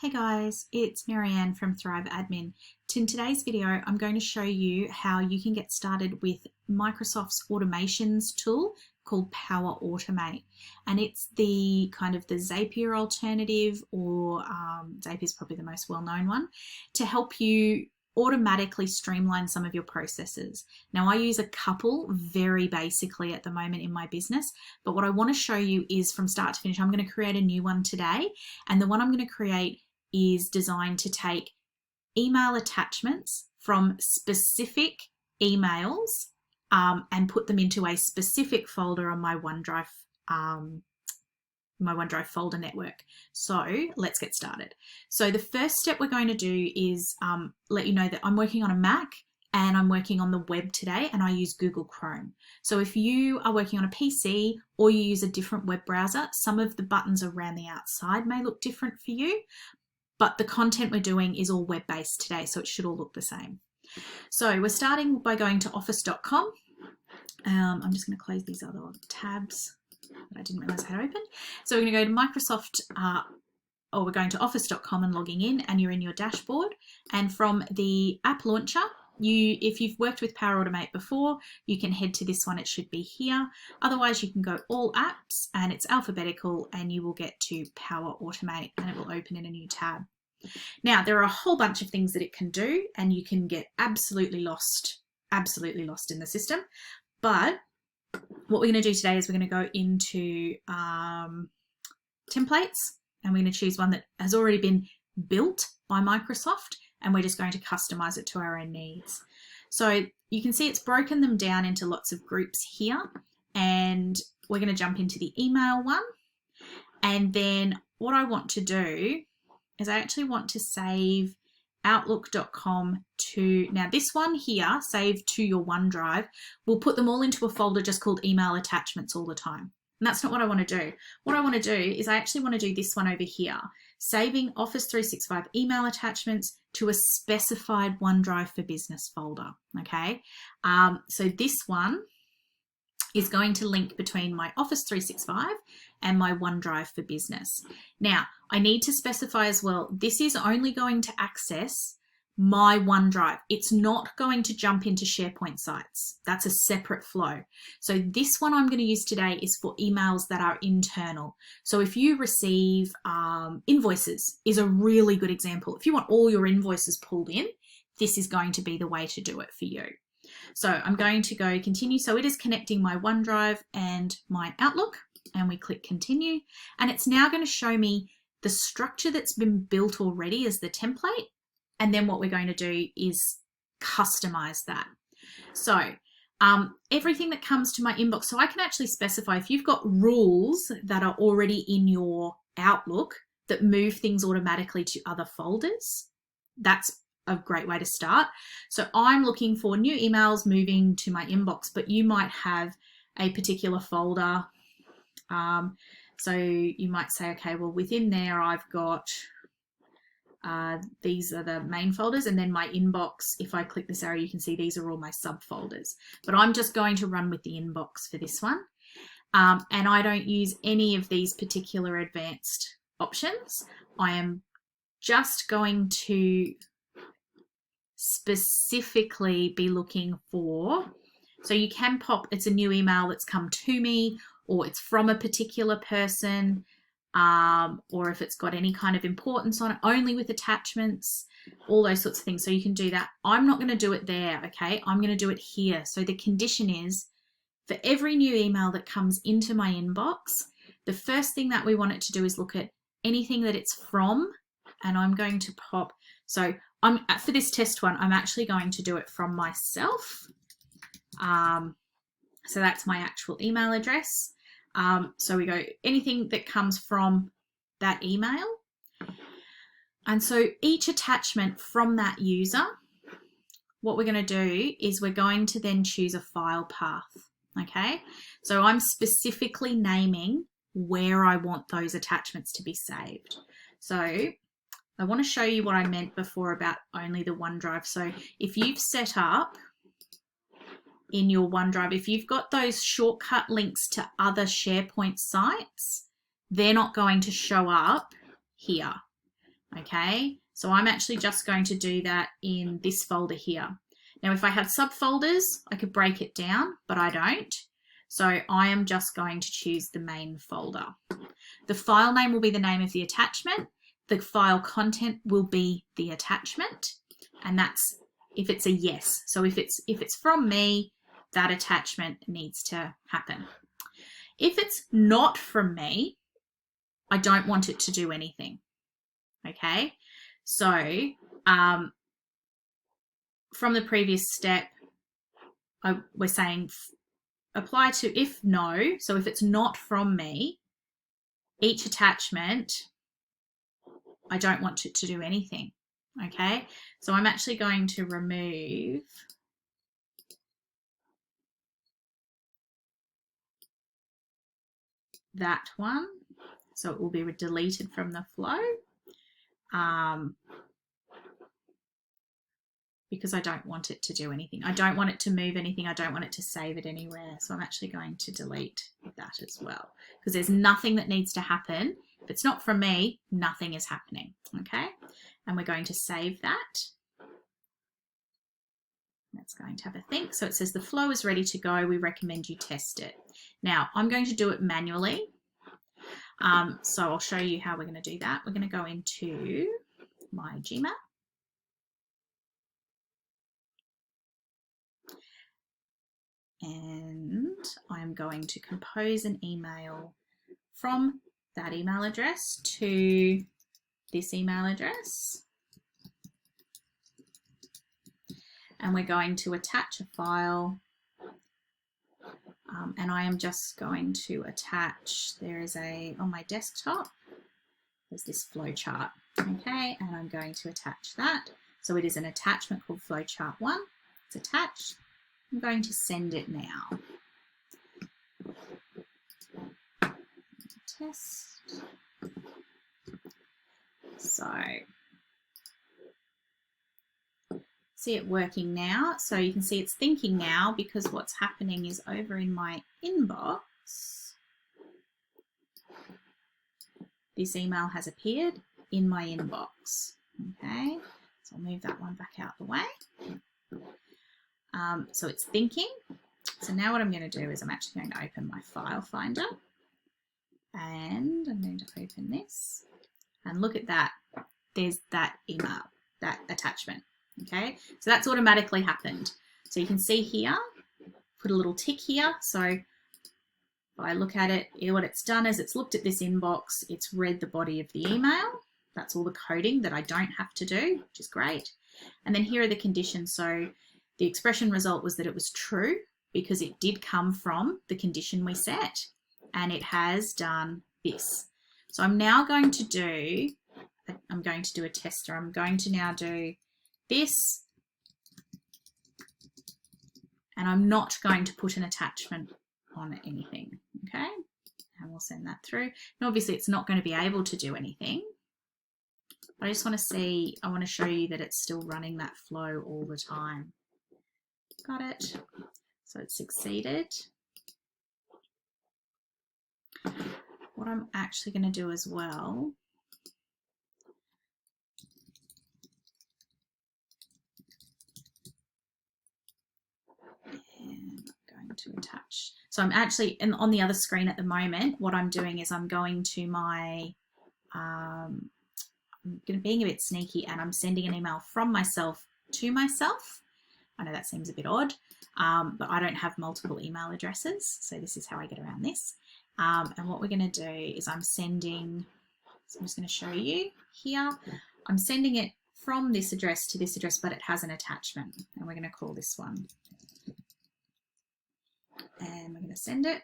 Hey guys, it's Marianne from Thrive Admin. In today's video, I'm going to show you how you can get started with Microsoft's automations tool called Power Automate. And it's the kind of the Zapier alternative, or Zapier is probably the most well-known one, to help you automatically streamline some of your processes. Now, I use a couple very basically at the moment in my business, but what I want to show you is from start to finish. I'm going to create a new one today, and the one I'm going to create is designed to take email attachments from specific emails and put them into a specific folder on my OneDrive folder network. So let's get started. So the first step we're going to do is let you know that I'm working on a Mac and I'm working on the web today, and I use Google Chrome. So if you are working on a PC or you use a different web browser, some of the buttons around the outside may look different for you, but the content we're doing is all web-based today, so it should all look the same. So we're starting by going to office.com. I'm just going to close these other tabs that I didn't realize I had open. So we're going to go to Microsoft, or we're going to office.com and logging in, and you're in your dashboard. And from the app launcher, if you've worked with Power Automate before, you can head to this one. It should be here. Otherwise, you can go all apps, and it's alphabetical, and you will get to Power Automate, and it will open in a new tab. Now, there are a whole bunch of things that it can do, and you can get absolutely lost in the system. But what we're going to do today is we're going to go into templates, and we're going to choose one that has already been built by Microsoft, and we're just going to customize it to our own needs. So you can see it's broken them down into lots of groups here, and we're going to jump into the email one. And then what I want to do is I actually want to save outlook.com to, now this one here, save to your OneDrive, we'll put them all into a folder just called email attachments all the time. And that's not what I want to do. What I want to do is I actually want to do this one over here, saving Office 365 email attachments to a specified OneDrive for Business folder. Okay, so this one is going to link between my Office 365 and my OneDrive for Business. Now, I need to specify as well, this is only going to access my OneDrive. It's not going to jump into SharePoint sites. That's a separate flow. So this one I'm going to use today is for emails that are internal. So if you receive invoices is a really good example. If you want all your invoices pulled in, this is going to be the way to do it for you. So I'm going to go continue. So it is connecting my OneDrive and my Outlook, and we click continue. And it's now going to show me the structure that's been built already as the template. And then what we're going to do is customize that. So everything that comes to my inbox, so I can actually specify if you've got rules that are already in your Outlook that move things automatically to other folders, that's a great way to start. So I'm looking for new emails moving to my inbox, but you might have a particular folder. So you might say, okay, well, within there, I've got these are the main folders, and then my inbox, if I click this arrow, you can see these are all my subfolders. But I'm just going to run with the inbox for this one. And I don't use any of these particular advanced options. I am just going to specifically be looking for, so you can pop, it's a new email that's come to me, or it's from a particular person, or if it's got any kind of importance on it, only with attachments, all those sorts of things. So you can do that. I'm not going to do it there, okay? I'm going to do it here. So the condition is for every new email that comes into my inbox, the first thing that we want it to do is look at anything that it's from, and I'm going to pop, so for this test one, I'm actually going to do it from myself. So that's my actual email address. So we go anything that comes from that email. And so each attachment from that user, what we're going to do is we're going to then choose a file path. Okay. So I'm specifically naming where I want those attachments to be saved. So I want to show you what I meant before about only the OneDrive. So if you've set up in your OneDrive, if you've got those shortcut links to other SharePoint sites, they're not going to show up here. Okay, so I'm actually just going to do that in this folder here. Now, if I had subfolders, I could break it down, but I don't. So I am just going to choose the main folder. The file name will be the name of the attachment. The file content will be the attachment. And that's if it's a yes. So if it's from me, that attachment needs to happen. If it's not from me, I don't want it to do anything. Okay, so from the previous step, we're saying apply to if no. So if it's not from me, each attachment, I don't want it to do anything. Okay, so I'm actually going to remove that one. So it will be deleted from the flow. Because I don't want it to do anything. I don't want it to move anything. I don't want it to save it anywhere. So I'm actually going to delete that as well, because there's nothing that needs to happen. If it's not from me, nothing is happening. Okay, and we're going to save that. That's going to have a think. So it says the flow is ready to go. We recommend you test it. Now I'm going to do it manually. So I'll show you how we're going to do that. We're going to go into my Gmail. And I'm going to compose an email from that email address to this email address. And we're going to attach a file. And I am just going to attach, on my desktop, there's this flowchart. Okay, and I'm going to attach that. So it is an attachment called flowchart 1. It's attached. I'm going to send it now. Test. So see it working now. So you can see it's thinking now, because what's happening is over in my inbox, this email has appeared in my inbox. Okay, so I'll move that one back out the way. So it's thinking. So now what I'm going to do is I'm actually going to open my file finder, and I'm going to open this and look at that. There's that email, that attachment. Okay, so that's automatically happened. So you can see here, put a little tick here. So if I look at it, what it's done is it's looked at this inbox, it's read the body of the email. That's all the coding that I don't have to do, which is great. And then here are the conditions. So the expression result was that it was true because it did come from the condition we set, and it has done this. So I'm now going to do a tester. I'm going to now do this, and I'm not going to put an attachment on anything. Okay, and we'll send that through. And obviously it's not going to be able to do anything. I just want to see, I want to show you that it's still running that flow all the time. Got it. So it's succeeded. What I'm actually going to do as well, and I'm going to attach. So I'm actually on the other screen at the moment. What I'm doing is I'm going to my, I'm being a bit sneaky, and I'm sending an email from myself to myself. I know that seems a bit odd, but I don't have multiple email addresses. So this is how I get around this. And what we're going to do is I'm just going to show you here. I'm sending it from this address to this address, but it has an attachment, and we're going to call this one. And we're going to send it.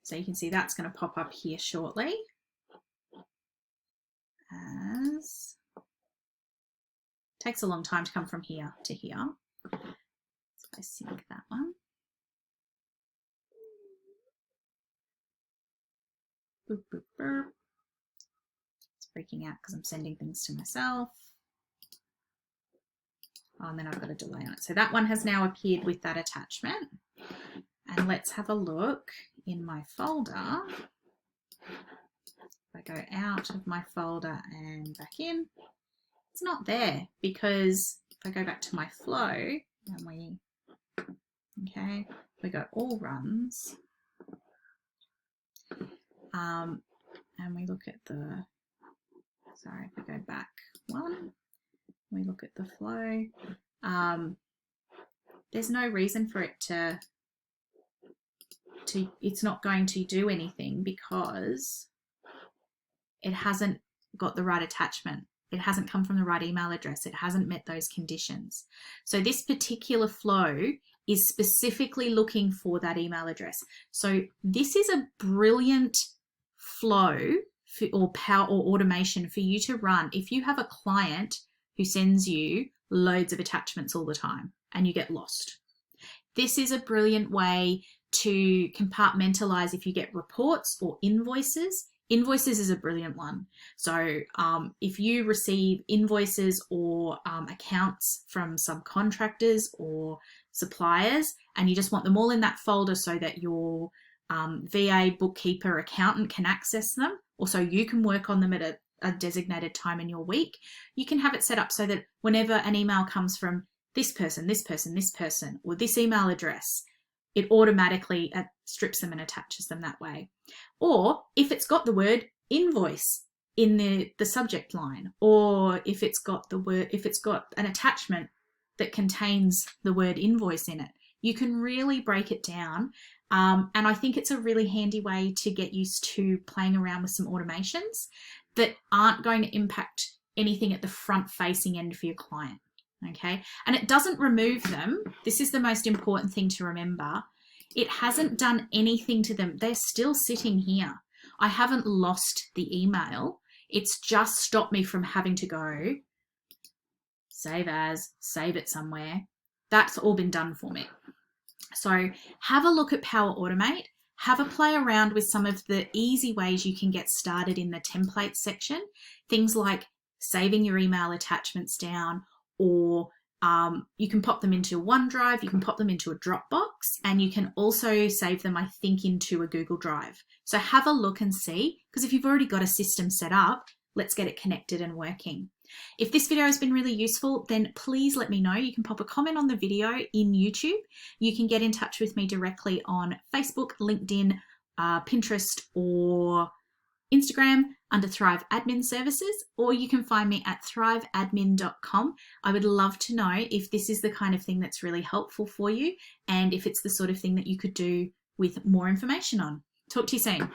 So you can see that's going to pop up here shortly. As takes a long time to come from here to here. So I sync that one. Boop, boop, boop. It's freaking out because I'm sending things to myself. Oh, and then I've got a delay on it. So that one has now appeared with that attachment. And let's have a look in my folder. If I go out of my folder and back in, it's not there, because if I go back to my flow and we go all runs, and we look at the, sorry, if we go back one, we look at the flow, there's no reason for it to it's not going to do anything, because it hasn't got the right attachment. It hasn't come from the right email address. It hasn't met those conditions. So this particular flow is specifically looking for that email address. So this is a brilliant flow or power or automation for you to run if you have a client who sends you loads of attachments all the time and you get lost. This is a brilliant way to compartmentalize if you get reports or invoices. Invoices is a brilliant one. So if you receive invoices or accounts from subcontractors or suppliers, and you just want them all in that folder so that your VA, bookkeeper, accountant can access them, or so you can work on them at a designated time in your week, you can have it set up so that whenever an email comes from this person, this person, this person, or this email address, it automatically strips them and attaches them that way. Or if it's got the word invoice in the subject line, or if it's got an attachment that contains the word invoice in it, you can really break it down. And I think it's a really handy way to get used to playing around with some automations that aren't going to impact anything at the front facing end for your client. Okay, and it doesn't remove them. This is the most important thing to remember. It hasn't done anything to them. They're still sitting here. I haven't lost the email. It's just stopped me from having to go save as, save it somewhere. That's all been done for me. So have a look at Power Automate. Have a play around with some of the easy ways you can get started in the templates section. Things like saving your email attachments down, or you can pop them into OneDrive, you can pop them into a Dropbox, and you can also save them, I think, into a Google Drive. So have a look and see, because if you've already got a system set up, let's get it connected and working. If this video has been really useful, then please let me know. You can pop a comment on the video in YouTube. You can get in touch with me directly on Facebook, LinkedIn, Pinterest, or Instagram under Thrive Admin Services, or you can find me at thriveadmin.com. I would love to know if this is the kind of thing that's really helpful for you, and if it's the sort of thing that you could do with more information on. Talk to you soon.